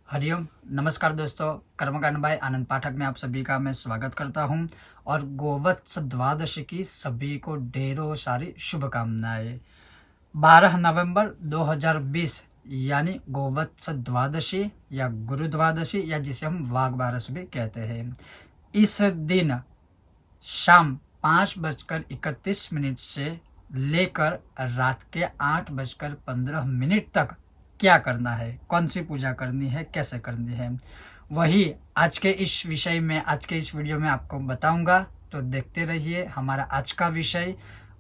हरिओम। नमस्कार दोस्तों, कर्मकांड बाय आनंद पाठक में आप सभी का मैं स्वागत करता हूं और गोवत्स द्वादशी की सभी को ढेरों सारी शुभकामनाएं। 12 नवंबर 2020 यानी गोवत्स द्वादशी या गुरु द्वादशी या जिसे हम वाघ बारस भी कहते हैं। इस दिन शाम 5:31 से लेकर रात के 8:15 तक क्या करना है, कौन सी पूजा करनी है, कैसे करनी है, वही आज के इस विषय में, आज के इस वीडियो में आपको बताऊंगा। तो देखते रहिए हमारा आज का विषय।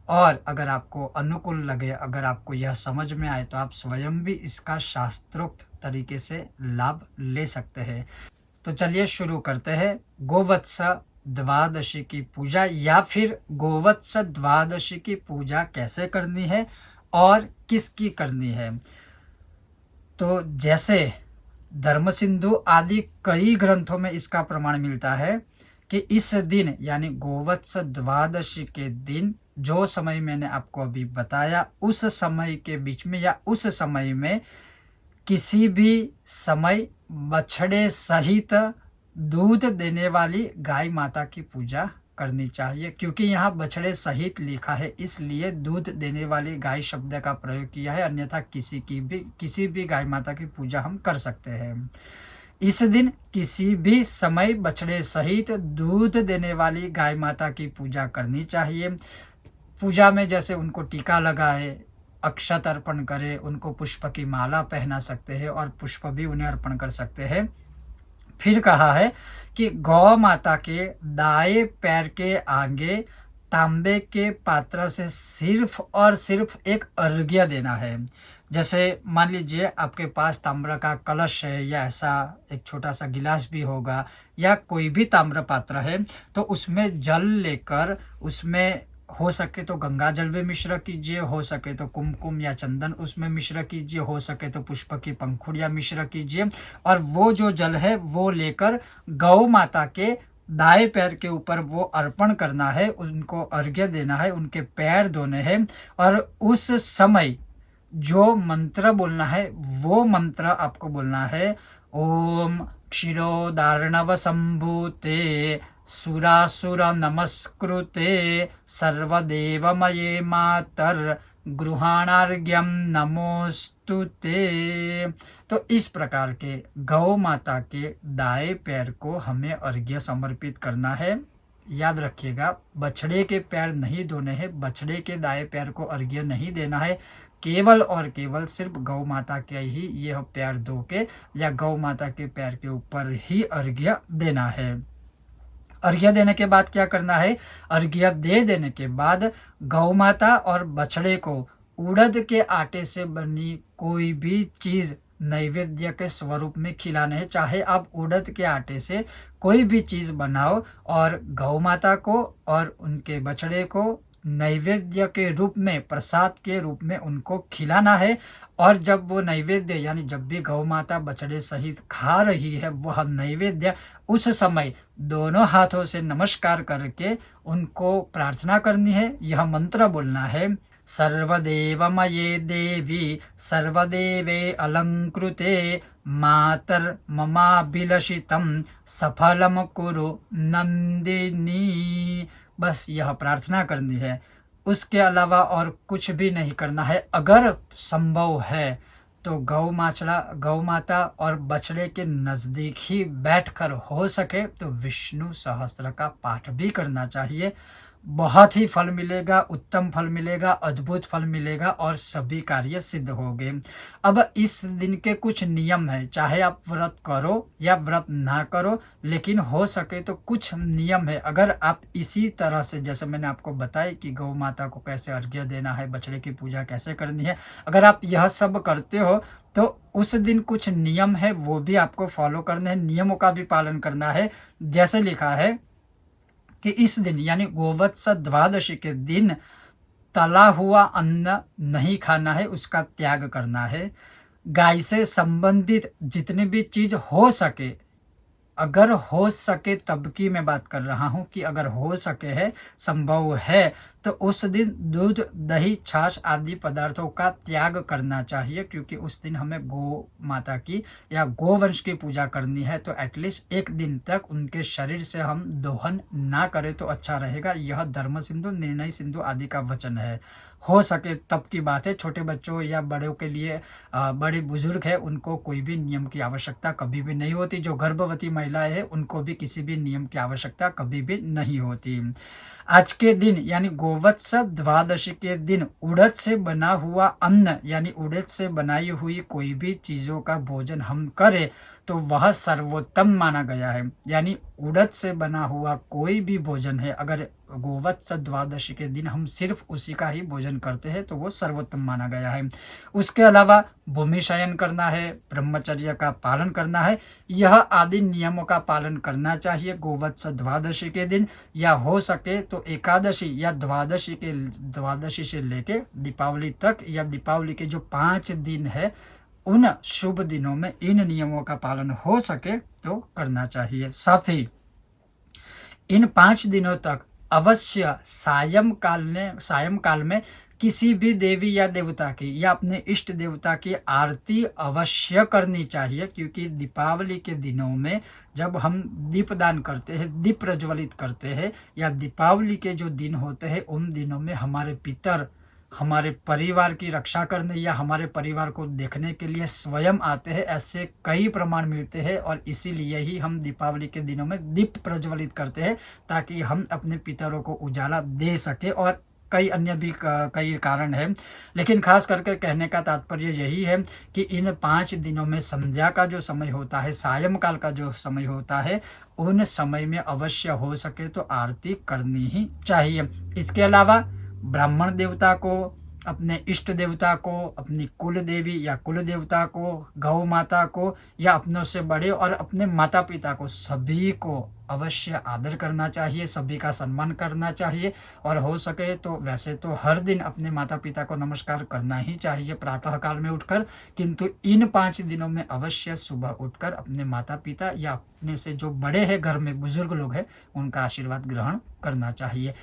और अगर आपको अनुकूल लगे, अगर आपको यह समझ में आए, तो आप स्वयं भी इसका शास्त्रोक्त तरीके से लाभ ले सकते हैं। तो चलिए शुरू करते हैं। गोवत्स द्वादशी की पूजा या फिर गोवत्स द्वादशी की पूजा कैसे करनी है और किसकी करनी है। तो जैसे धर्म सिंधु आदि कई ग्रंथों में इसका प्रमाण मिलता है कि इस दिन यानी गोवत्स द्वादशी के दिन, जो समय मैंने आपको अभी बताया, उस समय के बीच में या उस समय में किसी भी समय बछड़े सहित दूध देने वाली गाय माता की पूजा करनी चाहिए। क्योंकि यहाँ बछड़े सहित लिखा है, इसलिए दूध देने वाली गाय शब्द का प्रयोग किया है, अन्यथा किसी भी गाय माता की पूजा हम कर सकते हैं। इस दिन किसी भी समय बछड़े सहित दूध देने वाली गाय माता की पूजा करनी चाहिए। पूजा में जैसे उनको टीका लगाए, अक्षत अर्पण करें, उनको पुष्प की माला पहना सकते हैं और पुष्प भी उन्हें अर्पण कर सकते हैं। फिर कहा है कि गौ माता के दाएं पैर के आगे तांबे के पात्र से सिर्फ और सिर्फ एक अर्घ्य देना है। जैसे मान लीजिए आपके पास ताम्र का कलश है या ऐसा एक छोटा सा गिलास भी होगा या कोई भी ताम्र पात्र है, तो उसमें जल लेकर उसमें हो सके तो गंगा जल भी मिश्र कीजिए, हो सके तो कुमकुम या चंदन उसमें मिश्र कीजिए, हो सके तो पुष्प की पंखुड़ियाँ मिश्र कीजिए और वो जो जल है वो लेकर गौ माता के दाएं पैर के ऊपर वो अर्पण करना है, उनको अर्घ्य देना है, उनके पैर धोने हैं। और उस समय जो मंत्र बोलना है वो मंत्र आपको बोलना है, ओम क्षीरोदार्णव संभूते सुरासुर नमस्कृते सर्वदेवमये मातर गृहाणार्घ्यम नमोस्तुते। तो इस प्रकार के गौ माता के दाएं पैर को हमें अर्घ्य समर्पित करना है। याद रखिएगा, बछड़े के पैर नहीं धोने हैं, बछड़े के दाएं पैर को अर्घ्य नहीं देना है, केवल और केवल सिर्फ गौ माता के ही यह पैर धो के या गौ माता के पैर के ऊपर ही अर्घ्य देना है। अर्घ्य देने के बाद क्या करना है, अर्घ्य दे देने के बाद गौ माता और बछड़े को उड़द के आटे से बनी कोई भी चीज नैवेद्य के स्वरूप में खिलाना है। चाहे आप उड़द के आटे से कोई भी चीज बनाओ और गौ माता को और उनके बछड़े को नैवेद्य के रूप में, प्रसाद के रूप में उनको खिलाना है। और जब वो नैवेद्य यानी जब भी गौ माता बछड़े सहित खा रही है वह नैवेद्य, उस समय दोनों हाथों से नमस्कार करके उनको प्रार्थना करनी है। यह मंत्र बोलना है, सर्वदेवमये देवी सर्वदेवे अलंकृते मातर ममाभिलषितं सफलम कुरु नंदिनी। बस यह प्रार्थना करनी है, उसके अलावा और कुछ भी नहीं करना है। अगर संभव है तो गौ माता और बछड़े के नज़दीक ही बैठकर, हो सके तो विष्णु सहस्त्र का पाठ भी करना चाहिए। बहुत ही फल मिलेगा, उत्तम फल मिलेगा, अद्भुत फल मिलेगा और सभी कार्य सिद्ध होंगे। अब इस दिन के कुछ नियम है, चाहे आप व्रत करो या व्रत ना करो, लेकिन हो सके तो कुछ नियम है। अगर आप इसी तरह से, जैसे मैंने आपको बताया कि गौ माता को कैसे अर्घ्य देना है, बछड़े की पूजा कैसे करनी है, अगर आप यह सब करते हो तो उस दिन कुछ नियम है वो भी आपको फॉलो करने हैं, नियमों का भी पालन करना है। जैसे लिखा है कि इस दिन यानी गोवत्स द्वादशी के दिन तला हुआ अन्न नहीं खाना है, उसका त्याग करना है। गाय से संबंधित जितनी भी चीज हो सके, अगर हो सके तब की मैं बात कर रहा हूँ कि अगर हो सके है, संभव है, तो उस दिन दूध, दही, छाछ आदि पदार्थों का त्याग करना चाहिए, क्योंकि उस दिन हमें गौ माता की या गोवंश की पूजा करनी है। तो एटलीस्ट एक दिन तक उनके शरीर से हम दोहन ना करें तो अच्छा रहेगा। यह धर्म सिंधु, निर्णय सिंधु आदि का वचन है। हो सके तब की बात है। छोटे बच्चों या बड़ों के लिए, बड़े बुजुर्ग है, उनको कोई भी नियम की आवश्यकता कभी भी नहीं होती। जो गर्भवती महिलाएं हैं उनको भी किसी भी नियम की आवश्यकता कभी भी नहीं होती। आज के दिन यानी गोवत्स द्वादशी के दिन उड़द से बना हुआ अन्न यानी उड़द से बनाई हुई कोई भी चीज़ों का भोजन हम करें तो वह सर्वोत्तम माना गया है। यानी उड़द से बना हुआ कोई भी भोजन है, अगर गोवत्स द्वादशी के दिन हम सिर्फ उसी का ही भोजन करते हैं तो वो सर्वोत्तम माना गया है। उसके अलावा भूमि शयन करना है, ब्रह्मचर्य का पालन करना है, यह आदि नियमों का पालन करना चाहिए गोवत्स द्वादशी के दिन, या हो सके तो एकादशी या द्वादशी से लेके दीपावली तक, या दीपावली के जो 5 दिन है उन शुभ दिनों में इन नियमों का पालन हो सके तो करना चाहिए। साथ ही इन 5 दिनों तक अवश्य सायंकाल में किसी भी देवी या देवता की या अपने इष्ट देवता की आरती अवश्य करनी चाहिए, क्योंकि दीपावली के दिनों में जब हम दीपदान करते हैं, दीप प्रज्वलित करते हैं, या दीपावली के जो दिन होते हैं उन दिनों में हमारे पितर हमारे परिवार की रक्षा करने या हमारे परिवार को देखने के लिए स्वयं आते हैं। ऐसे कई प्रमाण मिलते हैं और इसीलिए ही हम दीपावली के दिनों में दीप प्रज्वलित करते हैं, ताकि हम अपने पितरों को उजाला दे सके। और कई अन्य भी कई कारण हैं, लेकिन खास करके कहने का तात्पर्य यही है कि इन 5 दिनों में संध्या का जो समय होता है, सायंकाल का जो समय होता है, उन समय में अवश्य हो सके तो आरती करनी ही चाहिए। इसके अलावा ब्राह्मण देवता को, अपने इष्ट देवता को, अपनी कुल देवी या कुल देवता को, गौ माता को या अपनों से बड़े और अपने माता पिता को, सभी को अवश्य आदर करना चाहिए, सभी का सम्मान करना चाहिए। और हो सके तो वैसे तो हर दिन अपने माता पिता को नमस्कार करना ही चाहिए प्रातः काल में उठकर, किंतु इन 5 दिनों में अवश्य सुबह उठकर अपने माता पिता या अपने से जो बड़े हैं, घर में बुजुर्ग लोग हैं, उनका आशीर्वाद ग्रहण करना चाहिए।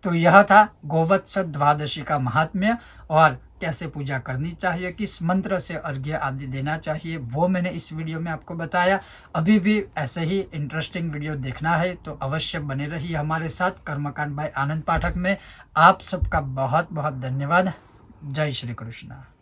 तो यह था गोवत्स द्वादशी का महात्म्य और कैसे पूजा करनी चाहिए, किस मंत्र से अर्घ्य आदि देना चाहिए, वो मैंने इस वीडियो में आपको बताया। अभी भी ऐसे ही इंटरेस्टिंग वीडियो देखना है तो अवश्य बने रहिए हमारे साथ कर्मकांड बाय आनंद पाठक में। आप सबका बहुत बहुत धन्यवाद। जय श्री कृष्ण।